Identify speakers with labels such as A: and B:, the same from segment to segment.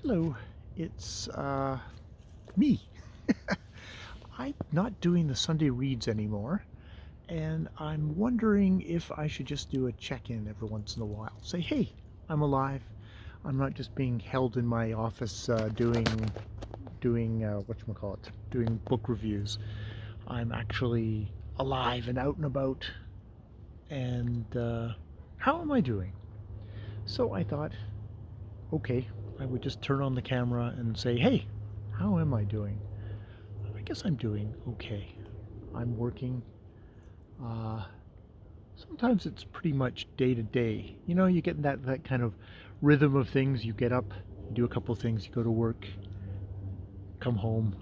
A: Hello, it's me. I'm not doing the Sunday reads anymore, and I'm wondering if I should just do a check-in every once in a while. Say, hey, I'm alive. I'm not just being held in my office doing whatchamacallit, doing book reviews. I'm actually alive and out and about, and how am I doing? So I thought, okay, I would just turn on the camera and say, hey, how am I doing? I guess I'm doing okay. I'm working. Uh, Sometimes it's pretty much day to day. You know, you get that kind of rhythm of things. You get up, you do a couple of things, you go to work, come home,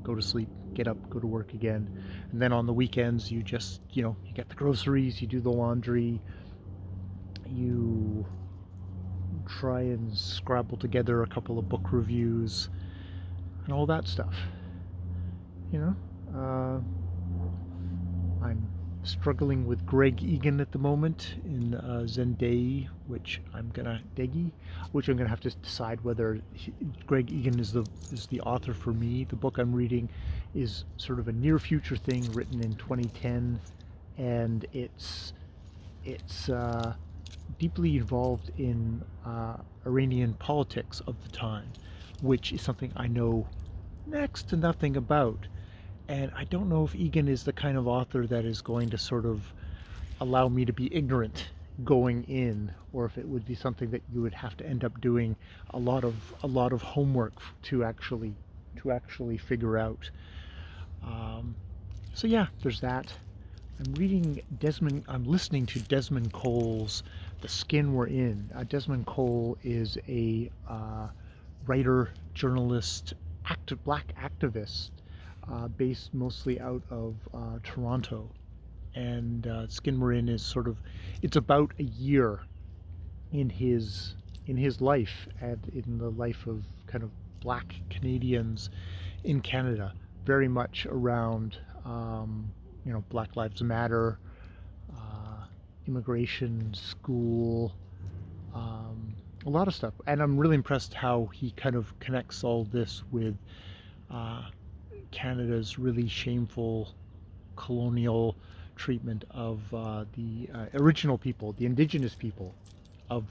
A: go to sleep, get up, go to work again. And then on the weekends, you just, you get the groceries, you do the laundry, you try and scrabble together a couple of book reviews and all that stuff. You know, I'm struggling with Greg Egan at the moment in Zendai, which I'm gonna have to decide whether Greg Egan is the author for me. The book I'm reading is sort of a near future thing written in 2010, and it's deeply involved in Iranian politics of the time, which is something I know next to nothing about. And I don't know if Egan is the kind of author that is going to sort of allow me to be ignorant going in, or if it would be something that you would have to end up doing a lot of homework to actually figure out. Um, so yeah, there's that. I'm listening to Desmond Cole's "The Skin We're In." Desmond Cole is a writer, journalist, black activist based mostly out of Toronto. And Skin We're In is it's about a year in his life and in the life of kind of black Canadians in Canada, very much around Black Lives Matter, uh, immigration, school, a lot of stuff. And I'm really impressed how he kind of connects all this with uh, Canada's really shameful colonial treatment of the original people, the Indigenous people of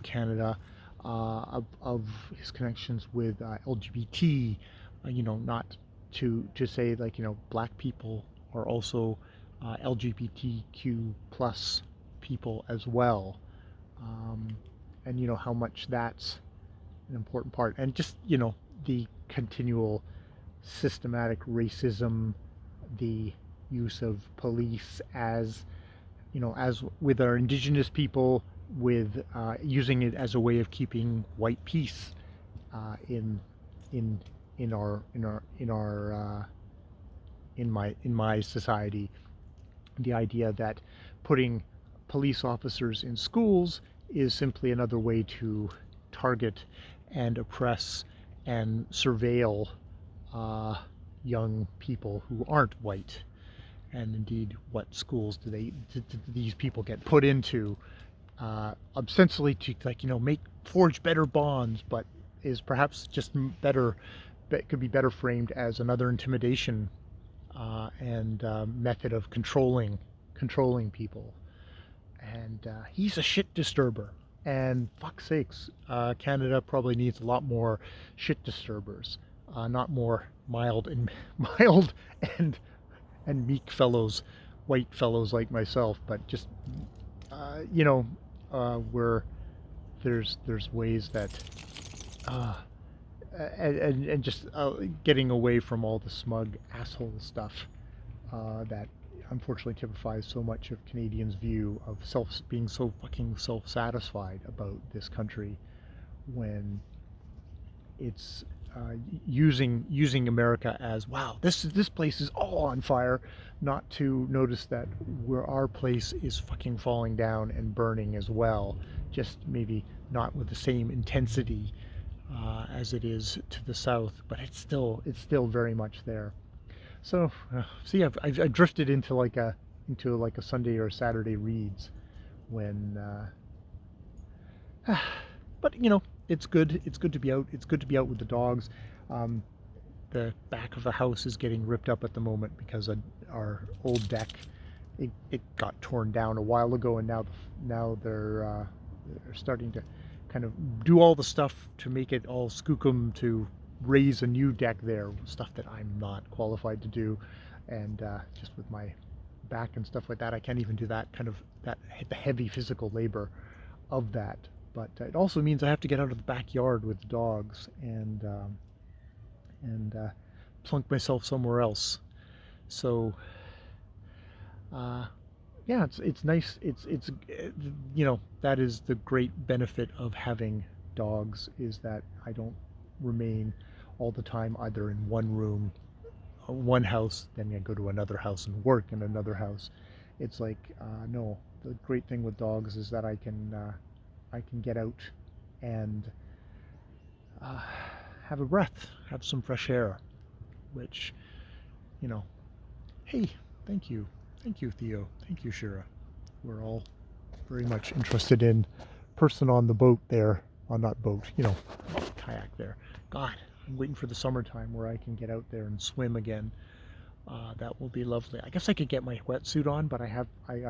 A: Canada, of his connections with LGBT. Not to say like black people are also LGBTQ plus people as well, um, and how much that's an important part, and just the continual systematic racism, the use of police as with our indigenous people, with using it as a way of keeping white peace in in in my society. The idea that putting police officers in schools is simply another way to target and oppress and surveil uh, young people who aren't white. And indeed, what schools do these people get put into? Ostensibly to forge better bonds, but is perhaps just better, could be better framed as another intimidation and method of controlling people. And he's a shit disturber. And fuck's sakes, Canada probably needs a lot more shit disturbers, not more mild and mild and meek fellows, white fellows like myself, but just where there's ways that uh, and just getting away from all the smug asshole stuff that unfortunately typifies so much of Canadians' view of being so fucking self-satisfied about this country, when it's using America as, wow, this place is all on fire, not to notice that where our place is fucking falling down and burning as well, just maybe not with the same intensity as it is to the south, but it's still very much there. So see, I've drifted into like a Sunday or a Saturday reads when, but it's good. It's good to be out. It's good to be out with the dogs. Um, the back of the house is getting ripped up at the moment because our old deck, it got torn down a while ago, and now they're starting to kind of do all the stuff to make it all skookum to raise a new deck there, stuff that I'm not qualified to do, and just with my back and stuff like that, I can't even do that kind of that the heavy physical labor of that. But it also means I have to get out of the backyard with the dogs and plunk myself somewhere else. So uh, yeah, it's nice. It's that is the great benefit of having dogs, is that I don't remain all the time either in one room, one house, then I go to another house and work in another house. It's like no. The great thing with dogs is that I can get out and uh, have a breath, have some fresh air, which, you know, hey, thank you. Thank you, Theo. Thank you, Shira. We're all very much interested in person on the boat there, on that boat, kayak there. God, I'm waiting for the summertime where I can get out there and swim again. That will be lovely. I guess I could get my wetsuit on, but I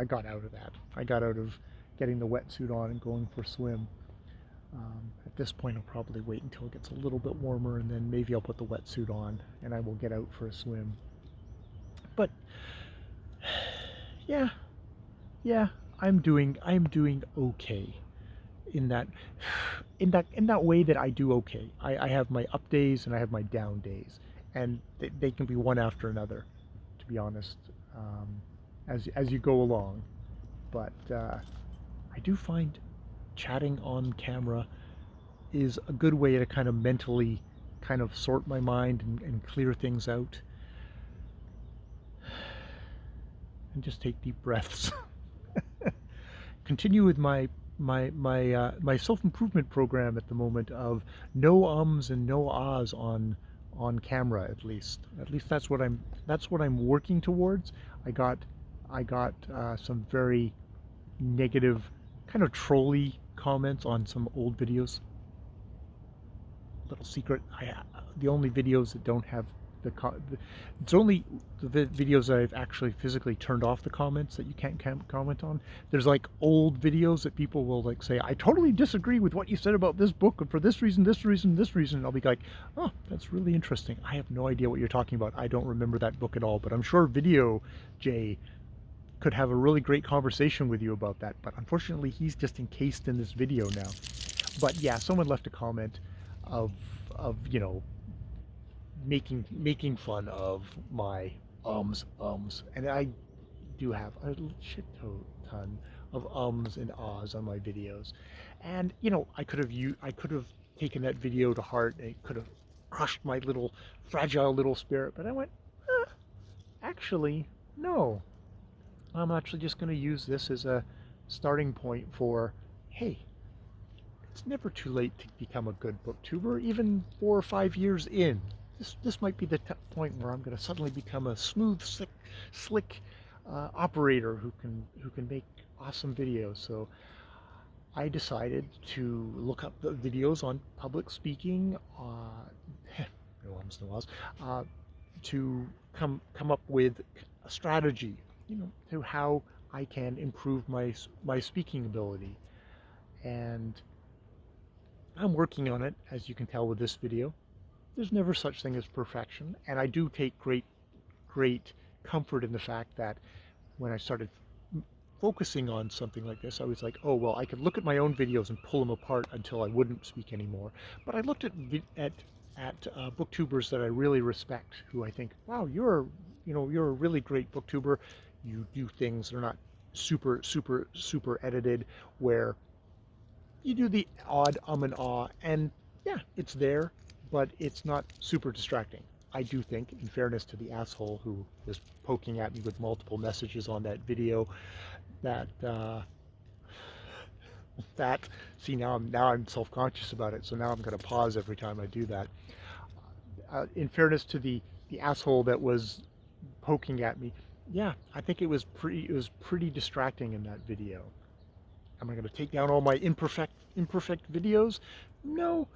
A: got out of that. I got out of getting the wetsuit on and going for a swim. At this point, I'll probably wait until it gets a little bit warmer, and then maybe I'll put the wetsuit on and I will get out for a swim. But yeah, yeah, I'm doing okay in that in that way that I do okay. I have my up days and I have my down days, and they can be one after another, to be honest, as you go along. But I do find chatting on camera is a good way to kind of mentally kind of sort my mind and clear things out and just take deep breaths. Continue with my self-improvement program at the moment of no ums and no ahs on camera. At least that's what I'm working towards. I got some very negative, kind of trolly comments on some old videos. Little secret, the only videos that don't have it's only the videos that I've actually physically turned off the comments that you can't comment on. There's like old videos that people will like say, I totally disagree with what you said about this book, and for this reason, this reason, this reason. And I'll be like, oh, that's really interesting. I have no idea what you're talking about. I don't remember that book at all, but I'm sure Video Jay could have a really great conversation with you about that. But unfortunately, he's just encased in this video now. But yeah, someone left a comment of making fun of my ums, and I do have a shit ton of ums and ahs on my videos, and I could have taken that video to heart, and it could have crushed my little fragile little spirit, but I went, actually, no. I'm actually just going to use this as a starting point for, hey, it's never too late to become a good booktuber, even 4 or 5 years in. This might be the point where I'm going to suddenly become a smooth, slick operator who can make awesome videos. So I decided to look up the videos on public speaking, no arms, no ahs, to come up with a strategy, to how I can improve my speaking ability, and I'm working on it, as you can tell with this video. There's never such thing as perfection, and I do take great comfort in the fact that when I started focusing on something like this, I was like, oh well, I could look at my own videos and pull them apart until I wouldn't speak anymore. But I looked at booktubers that I really respect, who I think, wow, you're a really great booktuber. You do things that are not super edited, where you do the odd and ah, and yeah, it's there, but it's not super distracting. I do think, in fairness to the asshole who was poking at me with multiple messages on that video, that see, now I'm self-conscious about it, so now I'm going to pause every time I do that. In fairness to the asshole that was poking at me, yeah, I think it was pretty distracting in that video. Am I going to take down all my imperfect videos? No,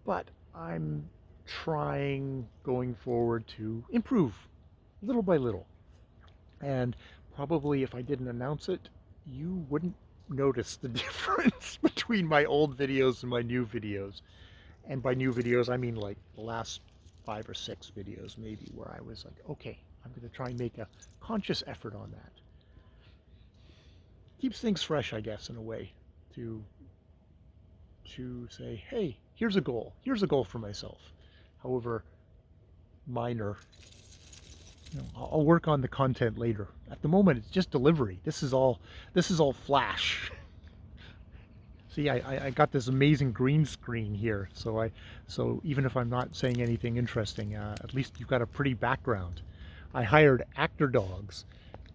A: but I'm trying going forward to improve little by little. And probably if I didn't announce it, you wouldn't notice the difference between my old videos and my new videos. And by new videos, I mean like the last 5 or 6 videos maybe, where I was like, okay, I'm going to try and make a conscious effort on that. Keeps things fresh, I guess, in a way, to say, hey, here's a goal. Here's a goal for myself. However minor. I'll work on the content later. At the moment, it's just delivery. This is all flash. See, I got this amazing green screen here, so even if I'm not saying anything interesting, at least you've got a pretty background. I hired actor dogs,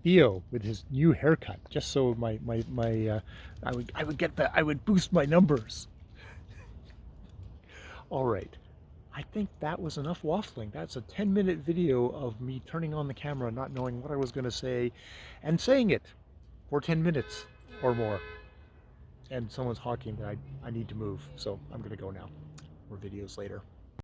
A: Theo with his new haircut, just so I would boost my numbers. All right, I think that was enough waffling. That's a 10-minute video of me turning on the camera, not knowing what I was going to say, and saying it for 10 minutes or more. And someone's honking that I need to move, so I'm going to go now. More videos later.